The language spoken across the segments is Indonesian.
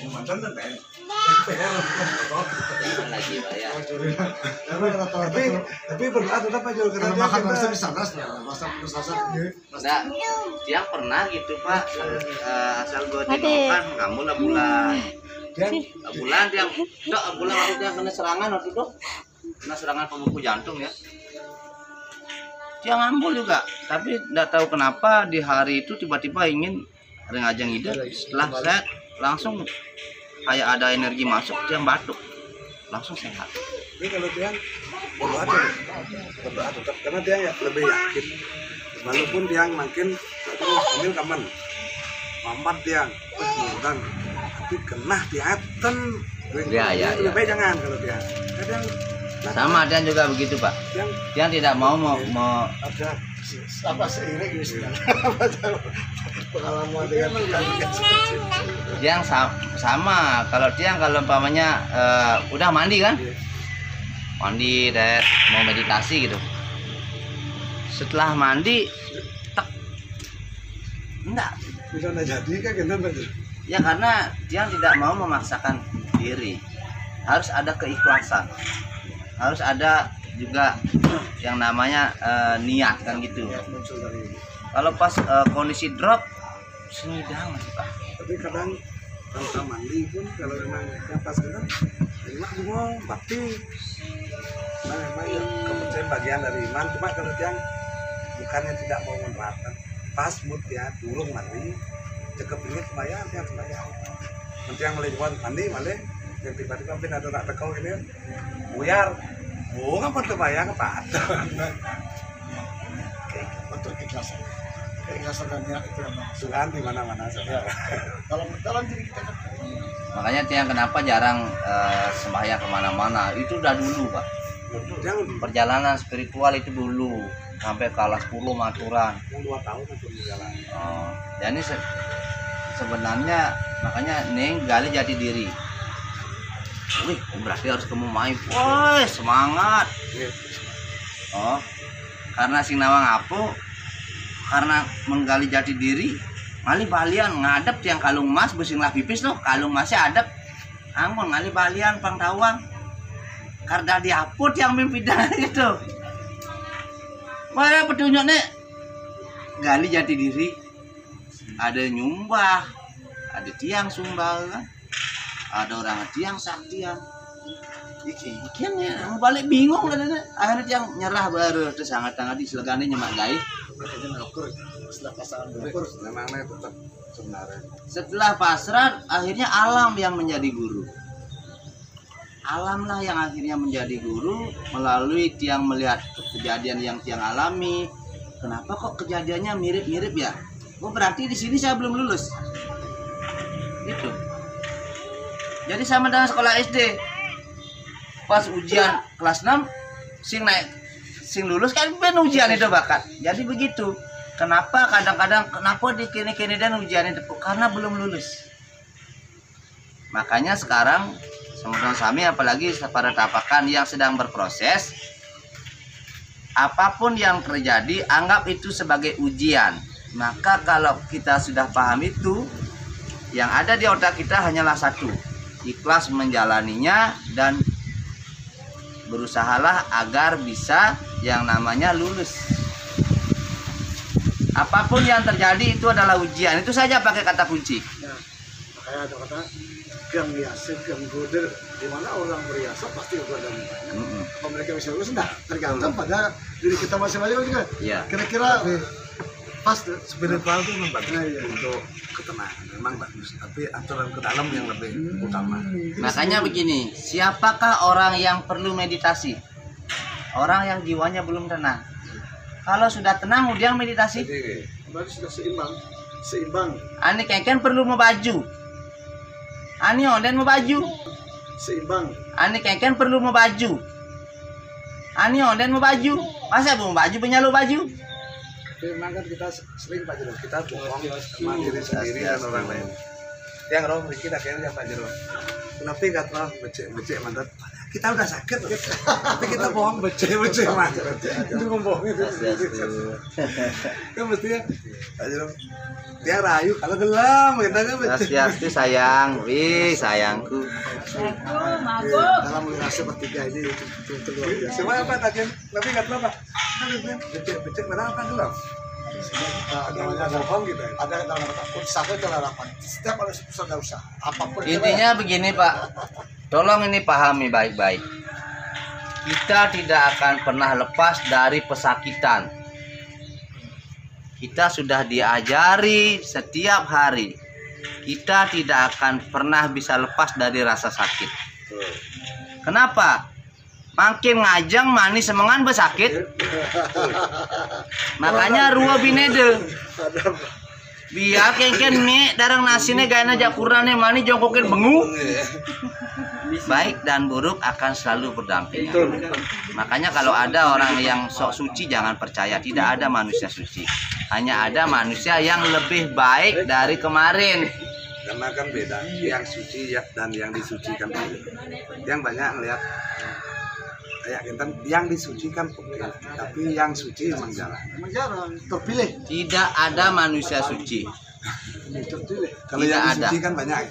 Mantan kan PN. Lagi Pak ya. Tapi berdoa tetap aja karena dia makan kita harusnya bisa nas ya, masak Nah, dia pernah gitu Pak, asal gue tengokan kamu lah bulan. Bulan dia enggak bulan waktu dia kena serangan waktu itu. Kena serangan pembekuan jantung ya. Dia ngambul juga, tapi enggak tahu kenapa di hari itu tiba-tiba ingin rengajang ide. Setelah saya langsung kayak ada energi masuk, dia batuk. Langsung sehat. ini kalau dia berdoa tetap karena dia ya lebih yakin walaupun dia makin ambil kaman mampat dia dan tapi kena dia Ya. lebih baik jangan kalau dia kadang Sama dia juga begitu Pak. Dia tidak mau ada apa seiring gitu pengalaman dengan dia yang sama. Kalau dia kalau umpamanya udah mandi kan, mandi dan mau meditasi gitu. Setelah mandi, tek, enggak. bisa jadi kan gitu Ya karena dia tidak mau memaksakan diri. Harus ada keikhlasan. Harus ada juga yang namanya niat kan gitu. muncul dari Kalau pas kondisi drop, senidang masih Pak. tapi kadang kalau mandi pun kalau memang yang pas kita memang mau bakti nah memang yang kepercayaan bagian dari iman cuma kalau yang bukannya tidak mau menerapkan pas mood ya turun mandi cekep ini sembahyang yang sembahyang nanti yang melihat mandi malah yang tiba-tiba pun ada tak tekau ini buyar bunga pun sembahyang apa untuk keikhlasan dan niat itu yang Tuhan di mana-mana saja dalam diri kita kan. Makanya tiang kenapa jarang sembahyang kemana-mana. Itu udah dulu Pak. jangan Perjalanan spiritual itu dulu sampai kelas 10 maturan. yang 2 tahun itu berjalan Jadi sebenarnya makanya Neng gali jati diri. Wih, berarti harus kamu main. Woi, semangat. Oh, karena sing nawang apo, karena menggali jati diri, ngali balian ngadep tiang kalung mas besing lah pipis loh, kalung masnya adep. Ampun ngali balian pangtawang. Karena diaput yang mimpi dah itu. Mana petunjuknya? Gali jati diri. Ada nyumbah, ada tiang sumbang, ada orang tiang saktian. Ikan ya, mau balik bingung lah deh. Akhirnya tiang nyerah baru terus sangat-sangat diselegane nyemak gai. Setelah pasangan berukur memangnya tetap sebenarnya Setelah pasrah, akhirnya alam yang menjadi guru. Alamlah yang akhirnya menjadi guru melalui tiang melihat kejadian yang tiang alami. Kenapa kok kejadiannya mirip-mirip ya? Oh berarti di sini saya belum lulus. Gitu. Jadi sama dengan sekolah SD. Pas ujian kelas 6 sing lulus kan ben ujian itu bakat. Jadi begitu. Kenapa kadang-kadang kenapa di kini-kini dan ujian itu karena belum lulus. Makanya sekarang teman-teman kami apalagi para tapakan yang sedang berproses, apapun yang terjadi anggap itu sebagai ujian. Maka kalau kita sudah paham itu, yang ada di otak kita hanyalah satu, ikhlas menjalaninya dan berusahalah agar bisa yang namanya lulus. Apapun yang terjadi itu adalah ujian. Itu saja pakai kata kunci. ya, makanya ada kata gang biasa, gang goder, di mana orang beriasa pasti ada mukanya. Apa mereka bisa lulus? Enggak, tergantung pada diri kita masing-masing juga. Ya. Kira-kira pas tuh spiritual itu memang bagus Iya. untuk ketenangan memang bagus tapi aturan ke dalam yang lebih utama Makanya begini, siapakah orang yang perlu meditasi? Orang yang jiwanya belum tenang. Kalau sudah tenang, dia meditasi. jadi berarti sudah seimbang Ani keken perlu mau baju. Ani onden mau baju. seimbang Ani keken perlu mau baju. Ani onden mau baju. Masa mau baju punya lu baju? tapi memang kan kita sering Pak Jero kita bohong sama diri sendiri dan orang lain yang roh bikin akhirnya Pak Jero kenapa nggak tahu becek mandat kita udah sakit loh. Tapi kita bohong beceh mas. Itu ngomongin kan mestinya dia rayu kalau gelam kita kan beceh. Swastiastu sayang, wih sayangku. Dalam Wirasa bertiga ini itu luar biasa. Semua apa tadi? Tapi nggak tahu apa. Becek mana apa gelam? Ada bohong gitu. Ada dalam kata usaha itu harapan. Setiap ada usaha usaha apapun. Intinya begini Pak, tolong ini pahami baik-baik. Kita tidak akan pernah lepas dari pesakitan. Kita sudah diajari setiap hari. Kita tidak akan pernah bisa lepas dari rasa sakit. Kenapa? Makin ngajang manis semengan besakit. Makanya ruwa binede. Biar kengken mie darang nasine gayana jakurane mani jongkokin bengu. Baik dan buruk akan selalu berdampingan. Makanya kalau ada orang yang sok suci jangan percaya, tidak ada manusia suci. Hanya ada manusia yang lebih baik dari kemarin. Karena kan beda yang suci ya dan yang disucikan. Yang banyak ngeliat kayak kita yang disucikan oke, tapi yang suci emang jarang. Emang jarang terpilih. Tidak ada manusia suci. Terpilih. Kalau Tidak yang ada. disucikan banyak.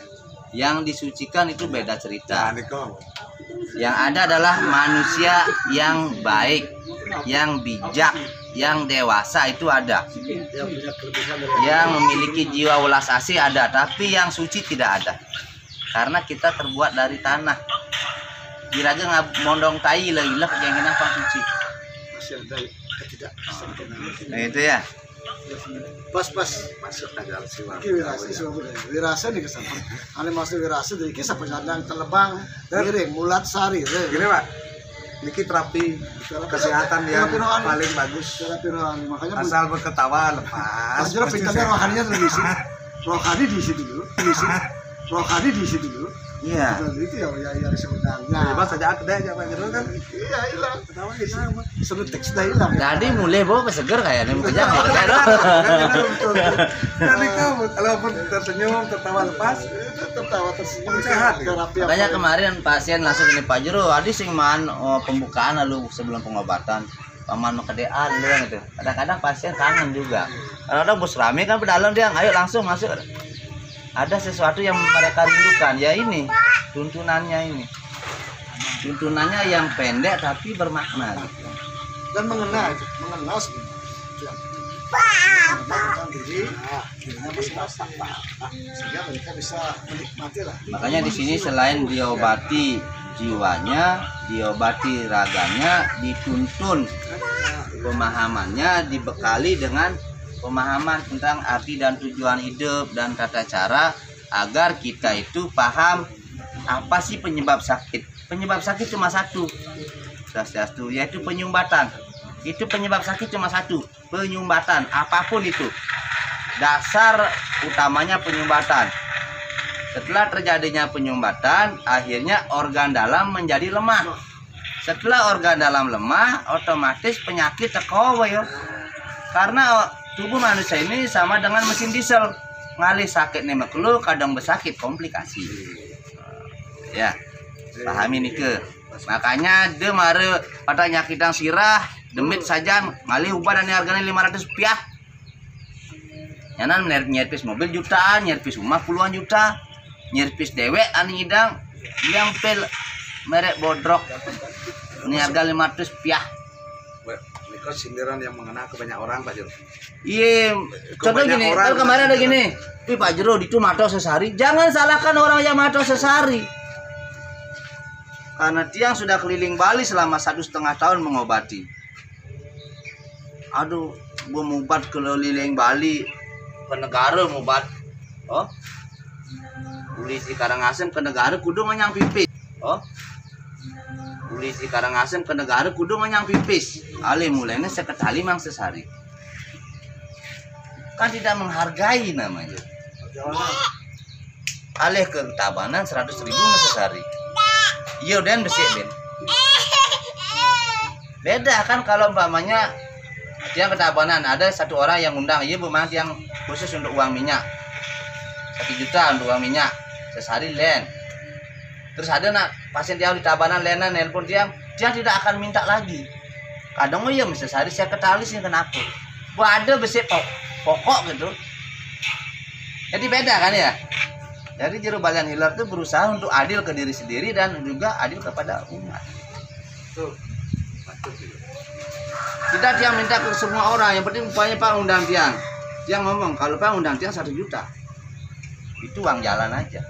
Yang disucikan itu beda cerita. Nah, Niko. Yang ada adalah manusia yang baik, yang bijak, yang dewasa itu ada. Yang punya kelebihan dari Yang memiliki jiwa welas asih ada, tapi yang suci tidak ada. Karena kita terbuat dari tanah. Kira-kira nggak mondong tai lah, yang kenapa suci? masih ada ketidaksempurnaan. Nah itu ya. Pas Masuk aja siwa. iki wirasa di kesan. Ane masuk wirasa dari kisah penyandang telebang, miring, mulat sari. Gini Pak, ini terapi kesehatan yang paling bagus. Terapi rohani makanya Asal berketawa lepas. Mas Jero pintarnya rohaninya terisi. Rohani diisi dulu, diisi. Rohani diisi dulu. Iya. Nah, itu yang sebenarnya. Bebas saja ada aja Pak Jero kan. Iya, hilang. Ketawa hilang. Sebelum teks sudah hilang. Jadi mulai bawa seger kayaknya mau kerja. Jadi kamu kalaupun tersenyum, tertawa lepas, Itu tertawa tersenyum Sehat. terapi Makanya kemarin pasien langsung ini Pak Jero, adi sing man pembukaan lalu sebelum pengobatan. Paman mau kedean gitu. Kadang-kadang pasien kangen juga. Kadang-kadang bos rame kan pedalam dia, ayo langsung masuk. Ada sesuatu yang mereka rindukan, ya ini tuntunannya ini. Tuntunannya yang pendek tapi bermakna. dan mengenal sebenarnya. Mengenal diri, kiranya masing-masing. Sehingga mereka bisa menikmati lah. Makanya di sini selain diobati jiwanya, diobati raganya, dituntun pemahamannya, dibekali dengan pemahaman tentang arti dan tujuan hidup dan tata cara agar kita itu paham apa sih penyebab sakit. Penyebab sakit cuma satu, Swastiastu, yaitu penyumbatan. Itu penyebab sakit cuma satu, penyumbatan, apapun itu. Dasar utamanya penyumbatan. Setelah terjadinya penyumbatan, akhirnya organ dalam menjadi lemah. Setelah organ dalam lemah, otomatis penyakit teko ya. Karena tubuh manusia ini sama dengan mesin diesel, ngalih sakit nih makhluk kadang bersakit komplikasi. Ya, pahami nih ke. Makanya dia mare pada nyakitan sirah, demit saja ngalih ubah dan harganya 500 rupiah. Nyanan nyerpis mobil jutaan, nyerpis rumah puluhan juta, nyerpis dewek ani hidang yang pel merek bodrok. Ini harga 500 rupiah. Niko sindiran yang mengena ke banyak orang Pak Jero. Iya, contoh banyak gini, orang kan kemarin ada gini, Pak Jero itu mato sesari, jangan salahkan orang yang mato sesari. Karena tiang sudah keliling Bali selama 1,5 tahun mengobati. Aduh, gua mubat keliling Bali ke negara mubat. Oh, polisi Karangasem ke negara kudu manyang pipis. Oh, polisi Karangasem ke negara kudu manyang pipis. Ale mulainya seketali mang sesari. Kan tidak menghargai namanya. Alih ke Tabanan 100.000 sehari. Iya dan besi ben. Beda kan kalau umpamanya yang ke Tabanan ada satu orang yang undang, iya bu yang khusus untuk uang minyak 1 juta untuk uang minyak sehari len. Terus ada nak pasien tiang di Tabanan Lena nelpon tiang, dia tidak akan minta lagi. Kadang oh iya Mr. Sari saya ketalis yang kenapa? Wah ada besi pokok gitu. Jadi beda kan ya. Jadi Jero Balian Hilir itu berusaha untuk adil ke diri sendiri dan juga adil kepada umat. Tuh. Patut itu. Tidak tiang minta ke semua orang, yang penting upaya Pak undang tiang. Tiang ngomong kalau Pak undang tiang 1 juta. Itu uang jalan aja.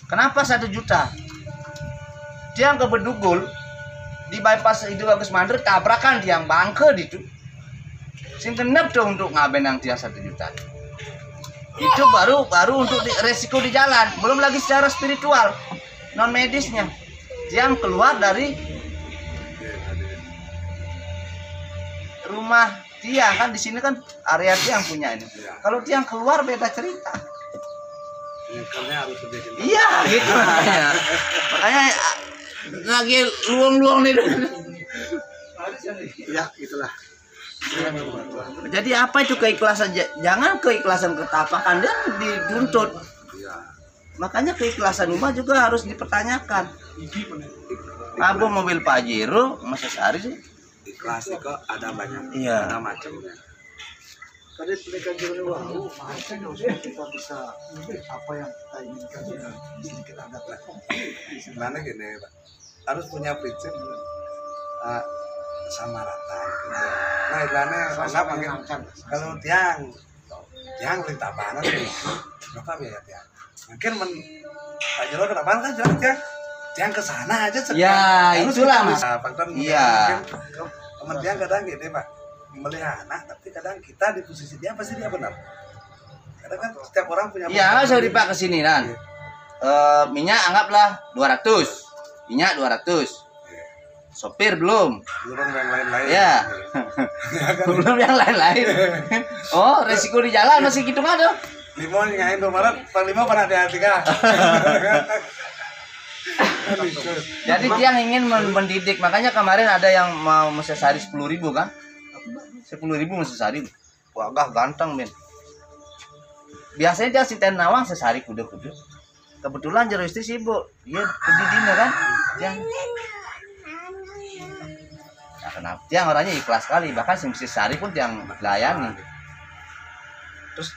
Kenapa 1 juta? Tiang ke Bedugul di bypass itu Agus Mandri tabrakan tiang bangke itu. Sing kenep tuh untuk ngabenang tiang 1 juta. Itu baru untuk resiko di jalan, belum lagi secara spiritual, non medisnya. Tiang keluar dari rumah tiang kan di sini kan area tiang punya ini. Kalau tiang keluar beda cerita. Nyekelnya harus lebih kencang. Iya gitu makanya. Makanya lagi luang-luang nih. Ya itulah. Jadi apa itu keikhlasan? Jangan keikhlasan ketapakan dan dituntut. Iya. Makanya keikhlasan umat juga harus dipertanyakan. Abu mobil Pajero masa sehari sih. Ikhlas itu ada banyak, Iya. ada macamnya. Tadi pendidikan jauh wow, harusnya kita bisa apa yang kita inginkan ya, sedikit ada lah. Sebenarnya gini Pak, harus punya prinsip sama rata. Gitu. Nah istilahnya anggap mungkin kalau tiang beli tabanan nih, berapa biaya tiang? Mungkin Pak Jero ke tabanan kan jalan tiang ke sana aja. Ya itulah mas. Faktor Iya. Teman tiang kadang gini Pak, melihat anak tapi kadang kita di posisi dia pasti dia benar. Kadang kan setiap orang punya. Iya saya dipak ke sini kan. Minyak anggaplah 200, minyak 200. Sopir belum. Belum yang lain-lain. Ya. Belum yang lain-lain. Oh, resiko di jalan masih gitu kan tuh. Limo ngain 2 Maret, Panglima pernah diartikan. Jadi dia ingin mendidik, makanya kemarin ada yang mau mesti sehari 10.000 kan? 10.000 mesti sehari. Wah, ganteng men. Biasanya dia si Nawang sehari kuda-kuda. Kebetulan Jero istri sibuk, dia pergi dinner kan? Dia nah, kenapa? Dia orangnya ikhlas sekali, bahkan si sehari pun yang layani. Terus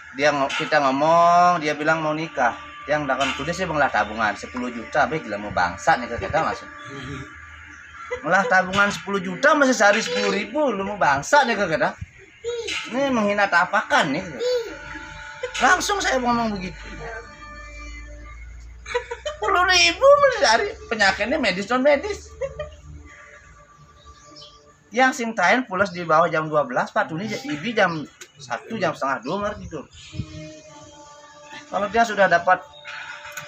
kita ngomong, dia bilang mau nikah. Yang dalam kuda sih mengelah tabungan 10 juta, baik gila mau bangsat nih kita langsung. Mengelah tabungan 10 juta masih sehari 10.000, lu mau bangsat nih kita. Ini menghina tapakan nih. Langsung saya ngomong begitu. 10.000 masih sehari, penyakitnya medis non medis. Yang sing tain pulas di bawah jam 12, Pak Tuni ibi jam 1 jam setengah 2 ngerti gitu. Kalau dia sudah dapat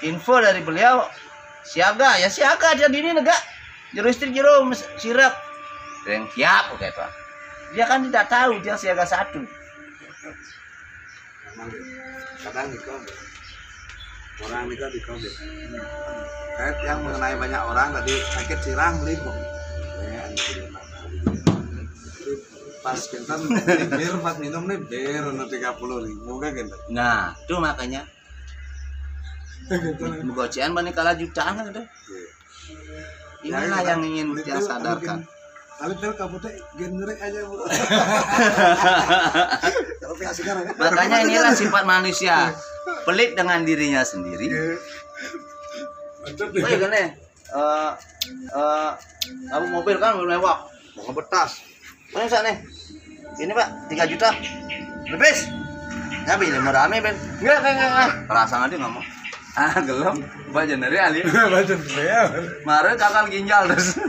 info dari beliau siaga, ya siaga dia dini negak. Jero istri Jero sirap. Yang siap oke Pak. Dia kan tidak tahu dia siaga 1. Memang kadang nikah orang nikah di kau kayak yang mengenai banyak orang tadi sakit sirang melipuk. Pas kita bir pas minum nih bir untuk 30.000 kan gitu. Nah, itu makanya gocean banyak kalah jutaan kan gitu. Inilah yang ingin dia sadarkan. Kalau kamu teh genre aja bu. Kalau sekarang. Makanya inilah sifat manusia, pelit dengan dirinya sendiri. Oh iya kan kamu mobil kan mewah, mau ngebetas. Mana saat nih? Ini Pak, 3 juta. Lebih. Ya pilih mau rame Ben. Enggak. Perasaan dia nggak mau. Gelap. Bajan dari Ali. Bajan ya. Kemarin kakak ginjal terus.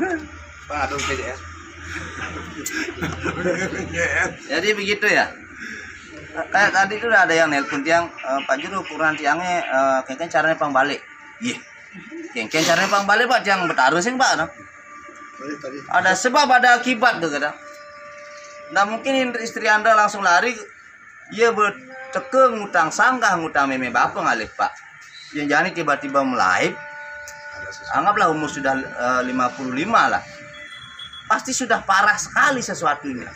Pak aduh PDS. Jadi begitu ya. Kayak tadi itu udah ada yang nelpon tiang, Pak Jero ukuran tiangnya kayaknya caranya pang balik. Iya. Kayaknya caranya pang balik Pak, tiang bertaruh sih Pak. Ada sebab ada akibat tuh kadang. Nggak mungkin istri Anda langsung lari, ia bertekeng ngutang sanggah ngutang meme bapak ngalih Pak. Yang jangan tiba-tiba melaip, anggaplah umur sudah 55 lah. Pasti sudah parah sekali sesuatunya.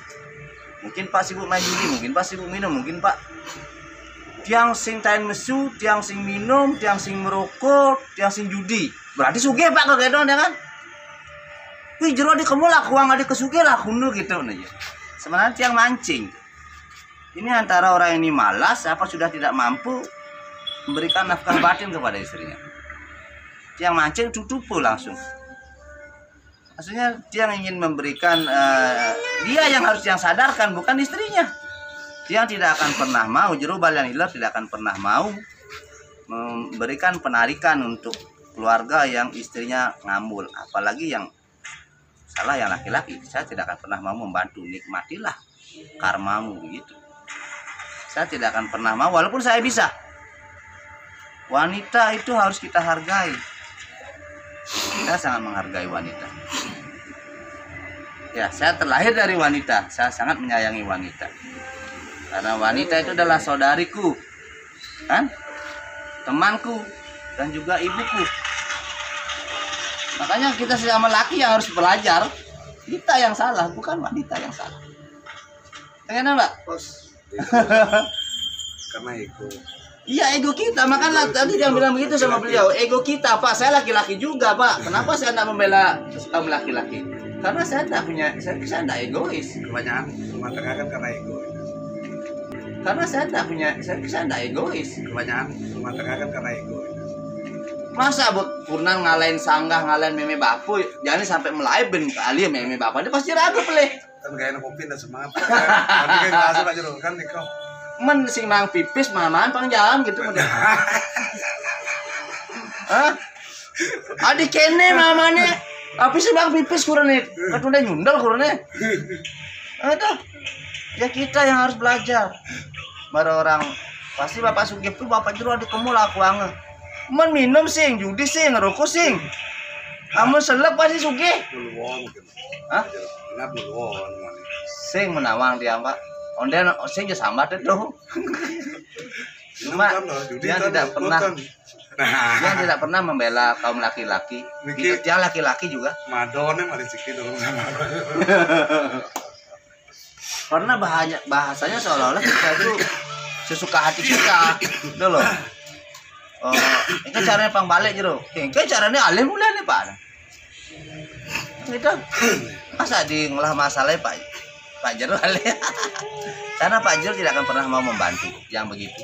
Mungkin Pak sibuk main judi, mungkin Pak sibuk minum, mungkin Pak tiang sing tain mesu, tiang sing minum, tiang sing merokok, tiang sing judi. Berarti sugih Pak kegedon ya kan? Wih jero di kamu lah uang ada kesugih lah kunul gitu aja. Sebenarnya tiang mancing. Ini antara orang ini malas apa sudah tidak mampu memberikan nafkah batin kepada istrinya. Tiang mancing tutupu langsung. Maksudnya tiang ingin memberikan dia yang harus yang sadarkan bukan istrinya. Tiang tidak akan pernah mau, jero balian ilar tidak akan pernah mau memberikan penarikan untuk keluarga yang istrinya ngambul, apalagi yang salah yang laki-laki. Saya tidak akan pernah mau membantu, nikmatilah karmamu begitu. Saya tidak akan pernah mau, walaupun saya bisa. Wanita itu harus kita hargai. Kita sangat menghargai wanita. Ya, saya terlahir dari wanita. Saya sangat menyayangi wanita. Karena wanita itu adalah saudariku, kan? Temanku dan juga ibuku. Makanya kita sama laki yang harus belajar. Kita yang salah, bukan wanita yang salah. Pengen Mbak? Bos. Karena ego. Iya ego kita. Makanya tadi dia bilang begitu sama beliau. Ego kita Pak. Saya laki-laki juga Pak. Kenapa saya tidak membela kaum laki-laki? Karena saya tidak punya, saya tidak egois. Kebanyakan rumah tangga kan karena ego. Karena saya tidak punya, saya tidak egois. Kebanyakan rumah tangga kan karena ego. Masa buat purnan ngalahin sanggah, ngalahin meme bapu, jangan sampai melai ben kali meme bapu. Dia pasti ragu peleh. Kan gaya kopi dan semangat. Tapi kayak ngerasa aja loh kan Niko. Men sing mang pipis maman pang jalan gitu model. Hah? Adik kene mamane. Tapi si bang pipis kurane, katunda nyundal kurane. Itu. Ya kita yang harus belajar. Baru orang pasti bapak sugih tuh bapak jero adik kamu laku ange. Men minum sing, judi sing, ngerokok sing. Amun selep pasti sugih. Buluan mungkin. Hah? Nah buluan mana? Sing menawang dia Pak. Onden sing je sambat itu. Cuma dia tidak pernah dia tidak pernah membela kaum laki-laki. Gitu, dia laki-laki juga. Madone mari sikit dong sama. Karena bahasanya seolah-olah kita itu sesuka hati kita. Itu loh. Oh, ini caranya pang balik jero. Ini caranya alim mulai nih Pak. Gitu. Masa di ngolah masalah Pak Jero alim. Karena Pak Jero tidak akan pernah mau membantu yang begitu.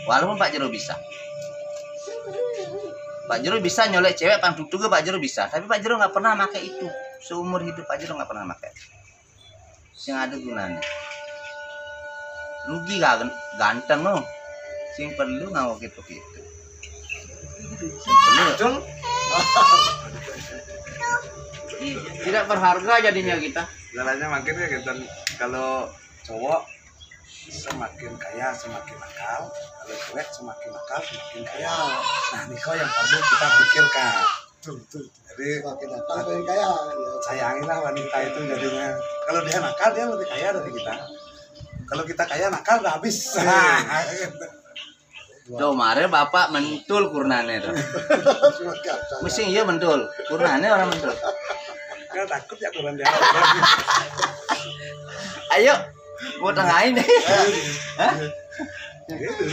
Walaupun Pak Jero bisa. Pak Jero bisa nyolek cewek pang tutup Pak Jero bisa. Tapi Pak Jero nggak pernah pakai itu. Seumur hidup Pak Jero nggak pernah pakai. Sing ada gunanya. Rugi ganteng no. Sing perlu ngawak gitu. Betul. Tidak berharga jadinya kita. Jalannya makin ya gitu. Kalau cowok semakin kaya semakin nakal, kalau cewek semakin nakal semakin kaya. Nah Niko yang perlu kita pikirkan. Jadi Makin nakal makin kaya. sayangilah wanita itu jadinya. Kalau dia nakal dia lebih kaya dari kita. Kalau kita kaya nakal udah habis. Tuh mare bapak mentul kurnane tuh. Mesti iya mentul. Kurnane orang mentul. Kan takut ya kurang dia. Ayo, mau tengahin deh. Hah? Gitu.